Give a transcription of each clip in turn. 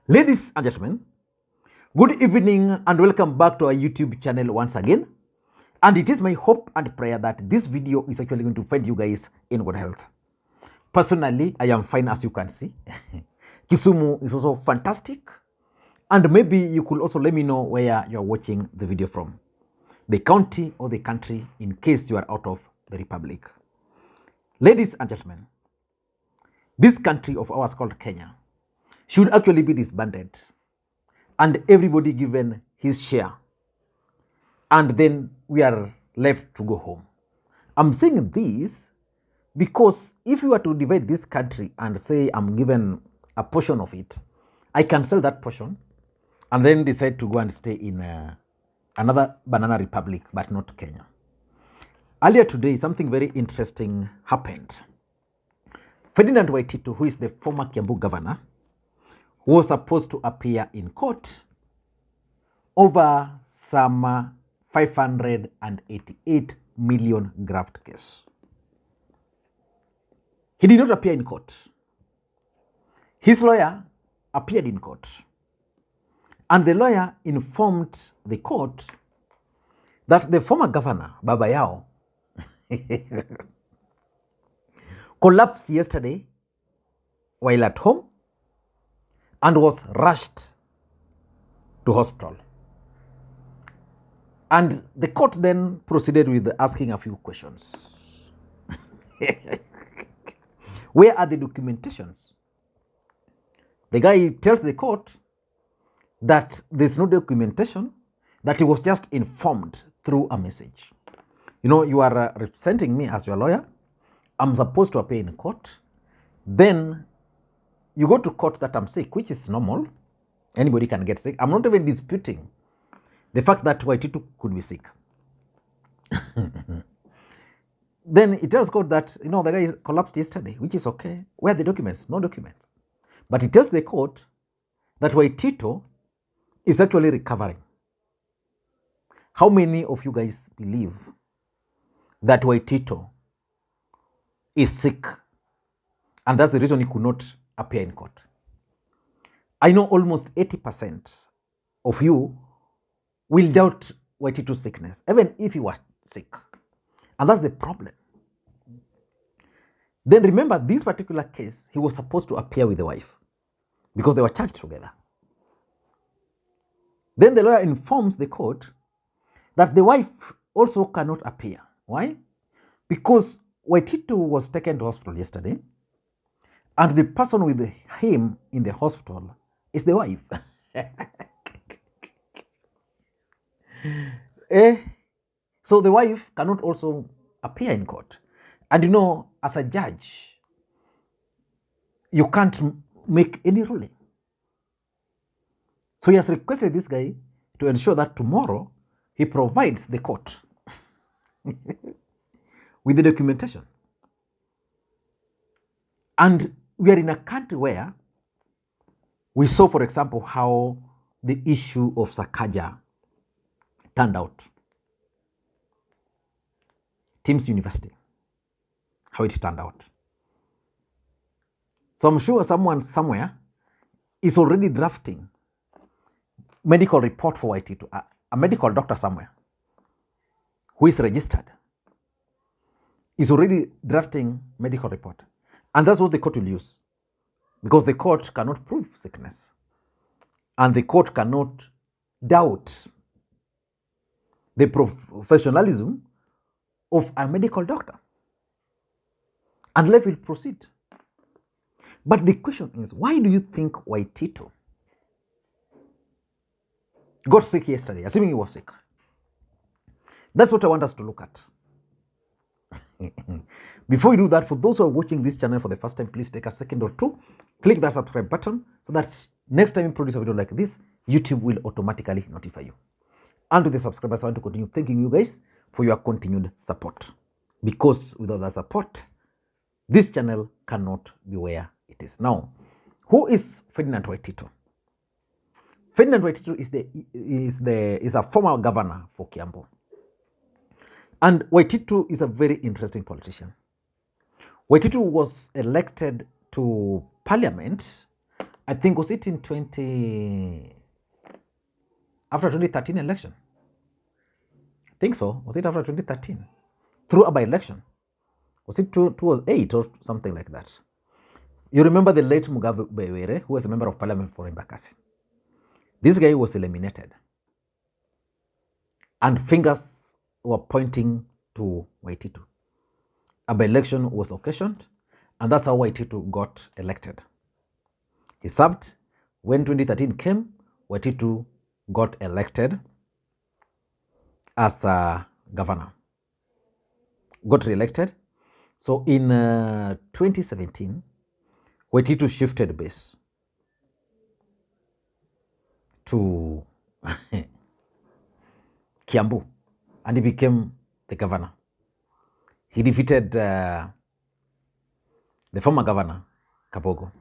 Ladies and gentlemen, good evening and welcome back to our YouTube channel once again. And it is my hope and prayer that this video is actually going to find you guys in good health. Personally, I am fine, as you can see. Kisumu is also fantastic. And maybe you could also let me know where you're watching the video from. The county or the country, in case you are out of the republic. Ladies and gentlemen, this country of ours called Kenya should actually be disbanded and everybody given his share. And then we are left to go home. I'm saying this because if you were to divide this country and say I'm given a portion of it, I can sell that portion and then decide to go and stay in another banana republic, but not Kenya. Earlier today, something very interesting happened. Ferdinand Waititu, who is the former Kiambu governor, was supposed to appear in court over some 588 million graft case. He did not appear in court. His lawyer appeared in court. And the lawyer informed the court that the former governor, Baba Yao, collapsed yesterday while at home and was rushed to hospital. And the court then proceeded with asking a few questions. Where are the documentations? The guy tells the court that there's no documentation, that he was just informed through a message. You know, you are representing me as your lawyer. I'm supposed to appear in court. Then you go to court that I'm sick, which is normal. Anybody can get sick. I'm not even disputing the fact that Waititu could be sick. Then it tells court that, you know, the guy collapsed yesterday, which is okay. Where are the documents? No documents. But it tells the court that Waititu is actually recovering. How many of you guys believe that Waititu is sick and that's the reason he could not appear in court? I know almost 80% of you will doubt Waititu's sickness, even if he was sick. And that's the problem. Then remember, this particular case, he was supposed to appear with the wife because they were charged together. Then the lawyer informs the court that the wife also cannot appear. Why? Because Waititu was taken to hospital yesterday, and the person with him in the hospital is the wife. So the wife cannot also appear in court. And you know, as a judge, you can't make any ruling. So he has requested this guy to ensure that tomorrow he provides the court with the documentation. And we are in a country where we saw, for example, how the issue of Sakaja turned out. Tim's University, how it turned out. So I'm sure someone somewhere is already drafting medical report for Waititu, a medical doctor somewhere who is registered is already drafting medical report. And that's what the court will use, because the court cannot prove sickness and the court cannot doubt the professionalism of a medical doctor, and life will proceed. But the question is, why do you think Waititu got sick yesterday, assuming he was sick? That's what I want us to look at. Before we do that, for those who are watching this channel for the first time, please take a second or two, click that subscribe button so that next time you produce a video like this, YouTube will automatically notify you. And to the subscribers, I want to continue thanking you guys for your continued support, because without that support, this channel cannot be where it is. Now, who is Ferdinand Waititu? Ferdinand Waititu is a former governor for Kiambu. And Waititu is a very interesting politician. Waititu was elected to parliament I think, was it in after 2013 election? I think so. Was it after 2013? Through a by-election. Was it 2008 or something like that? You remember the late Mugabe, who was a member of parliament for Embakasi. This guy was eliminated. And fingers were pointing to Waititu. A by-election was occasioned, and that's how Waititu got elected. He served. When 2013 came, Waititu got elected as a governor, got re-elected. So in 2017, Waititu shifted base to Kiambu, and he became the governor. He defeated the former governor, Kabogo.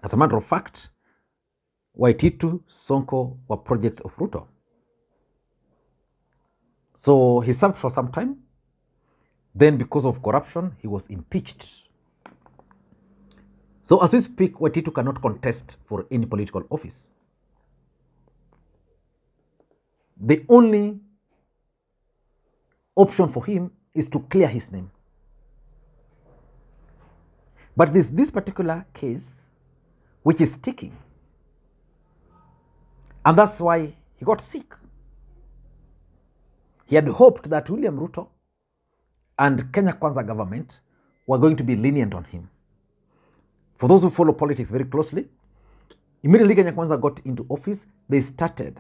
As a matter of fact, Waititu, Sonko were projects of Ruto. So he served for some time. Then because of corruption, he was impeached. So as we speak, Waititu cannot contest for any political office. The only option for him is to clear his name. But this particular case, which is sticking, and that's why he got sick. He had hoped that William Ruto and Kenya Kwanza government were going to be lenient on him. For those who follow politics very closely, immediately Kenya Kwanza got into office, they started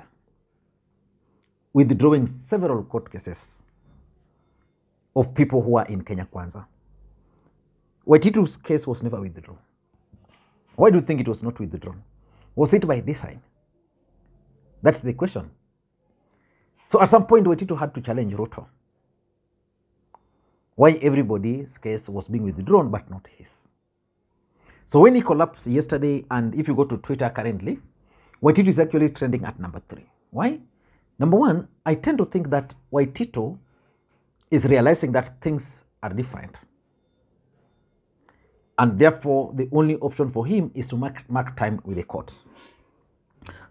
withdrawing several court cases of people who are in Kenya Kwanza. Waititu's case was never withdrawn. Why do you think it was not withdrawn? Was it by design? That's the question. So at some point, Waititu had to challenge Ruto. Why everybody's case was being withdrawn, but not his. So when he collapsed yesterday, and if you go to Twitter currently, Waititu is actually trending at number 3. Why? Number one, I tend to think that Waititu is realizing that things are different. And therefore, the only option for him is to mark time with the courts,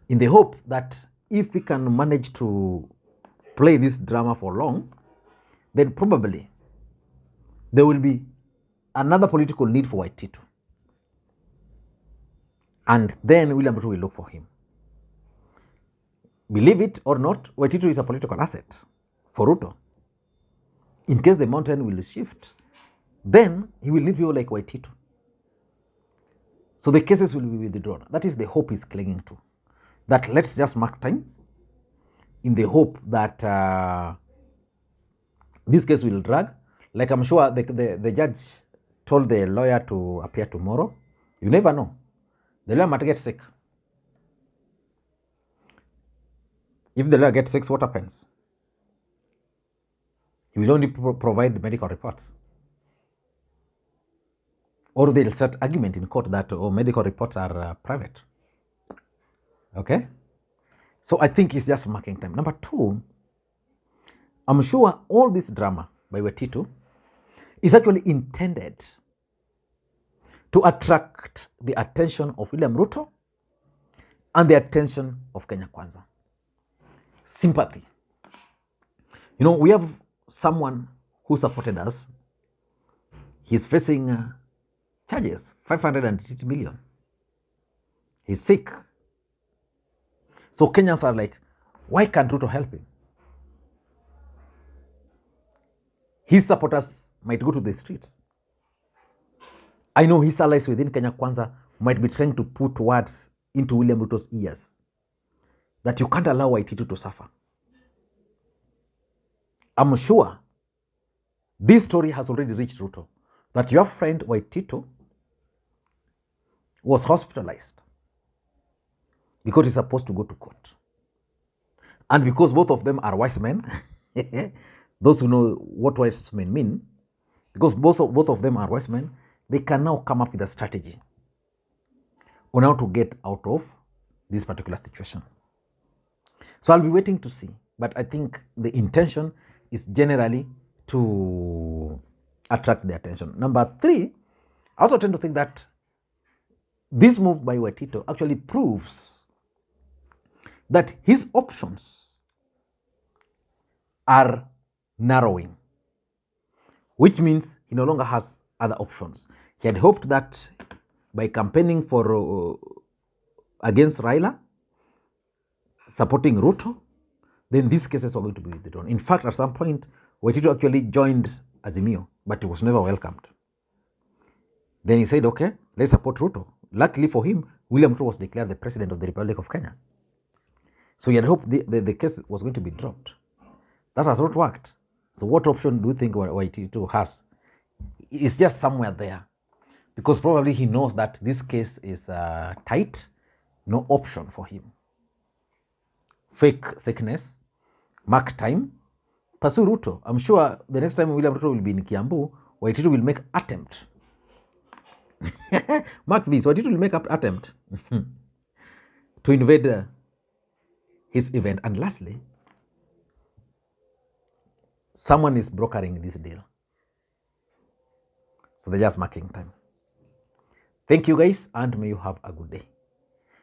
in the hope that if we can manage to play this drama for long, then probably there will be another political need for Waititu. And then William Ruto will look for him. Believe it or not, Waititu is a political asset for Ruto. In case the mountain will shift, then he will need people like Waititu. So the cases will be withdrawn. That is the hope he's clinging to. That let's just mark time in the hope that this case will drag. Like I'm sure the judge told the lawyer to appear tomorrow. You never know. The lawyer might get sick. If the lawyer gets sick, what happens? He will only provide medical reports. Or they'll start argument in court that medical reports are private. Okay? So I think it's just marking time. Number two, I'm sure all this drama by Waititu is actually intended to attract the attention of William Ruto and the attention of Kenya Kwanza. Sympathy. You know, we have someone who supported us. He's facing charges, 580 million. He's sick. So Kenyans are like, why can't Ruto help him? His supporters might go to the streets. I know his allies within Kenya Kwanza might be trying to put words into William Ruto's ears that you can't allow Waititu to suffer. I'm sure this story has already reached Ruto, that your friend Waititu was hospitalized because he's supposed to go to court. And because both of them are wise men, those who know what wise men mean, because both of them are wise men, they can now come up with a strategy on how to get out of this particular situation. So I'll be waiting to see. But I think the intention is generally to attract the attention. Number three, I also tend to think that this move by Waititu actually proves that his options are narrowing, which means he no longer has other options. He had hoped that by campaigning for against Raila, supporting Ruto, then these cases were going to be withdrawn. In fact, at some point, Waititu actually joined Azimio, but he was never welcomed. Then he said, okay, let's support Ruto. Luckily for him, William Ruto was declared the president of the Republic of Kenya. So he had hoped the case was going to be dropped. That has not worked. So what option do you think Waititu has? It's just somewhere there. Because probably he knows that this case is tight, no option for him. Fake sickness, mark time, pursue Ruto. I'm sure the next time William Ruto will be in Kiambu, Waititu will make attempt. Mark this, Waititu will make attempt to invade his event. And lastly, someone is brokering this deal. So they're just marking time. Thank you guys, and may you have a good day.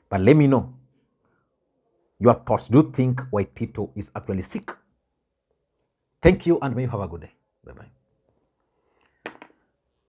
But let me know your thoughts. Do you think Waititu is actually sick? Thank you, and may you have a good day. Bye-bye.